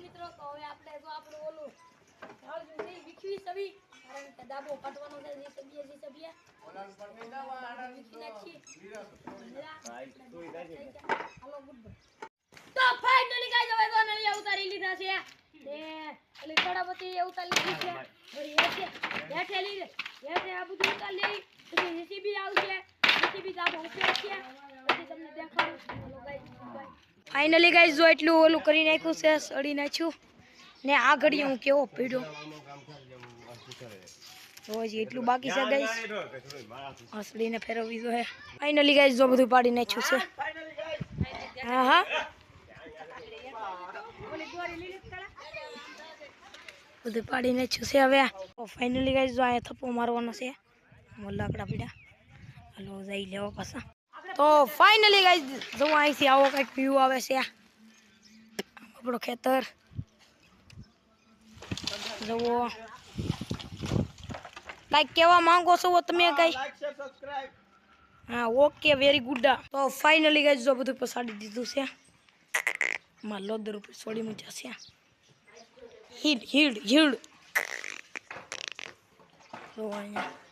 મિત્રો તો હવે આપણે જો આપણું ઓલું ઢાળ જોઈ વિખવી સવી કારણ કે દાબો કાઢવાનો છે જે સબીએ ઓલા પર ને દાવા આડા વિખી નાખી હાલો ગુડ તો ફાઇનલી ગાઈસ હવે તો નળિયા ઉતારી લીધા છે ને ઓલી કડાપતિ ઉતારી લીધી છે વળી હેઠે લીધે હેઠે આ બધું ઉતારી લઈ પછી જીસીબી આવશે જીસીબી દાબો ઉતરે છે પછી તમને દેખાડું હાલો ગાઈસ ફાઇનલી ગાઈસ જો એટલું ઓલું કરી નાખ્યું છે સડી નાખ્યું ને આ ઘડી હું કેવો પીડ્યો રોજ એટલું બાકી છે ગાઈસ અસડીને ફેરવી દો હે ફાઇનલી ગાઈસ જો બધું પાડી નાખ્યું છે હા હા બધું પાડી નાખ્યું છે હવે ફાઇનલી ગાઈસ જો આ થપ્પો મારવાનો છે લાકડા પીડા હાલો જઈ લેવો પાછા તો ફાઇનલી ગાઈસ જો અહીંથી આવો કંઈક વ્યૂ આવે છે આપણો ખેતર જુઓ લાઈક કેવા માંગો છો તમે કઈ હા ઓકે વેરી ગુડ તો ફાઇનલી ગાઈસ જો બધું પસાડી દીધું છે માં લોદર ઉપર છોડી મૂક્યા છે હીડ તો અહીંયા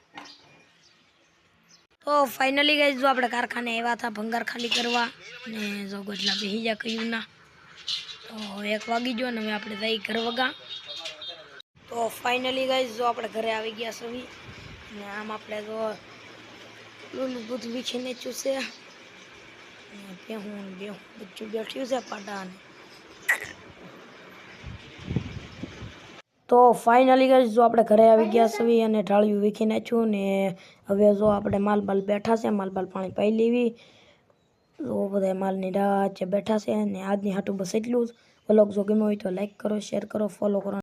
તો ફાઇનલી ગાઈસ જો આપણે કારખાને આવ્યા હતા ભંગાર ખાલી કરવા ને જો ગોટલા બેહી જા કયું ના તો 1 વાગી ગયો ને હવે આપણે જઈ ઘર વગા તો ફાઇનલી ગાઈસ જો આપણે ઘરે આવી ગયા સવી ને આમ આપણે જો લોલું બધું વીખીને ચૂસે ને બેહું બધું બેઠ્યું છે પાટાને તો ફાઇનલી ગાઈસ જો આપણે ઘરે આવી ગયા સવી અને ઢાળિયું વીખી નાખ્યું ને હવે જો આપણે માલ બેઠા છે માલ પાણી પાઈ લેવી તો બધા માલની ડાચે બેઠા છે ને આજની હાટું બસ એટલું જ વ્લોગ જો ગમ્યો હોય તો લાઈક કરો શેર કરો ફોલો કરો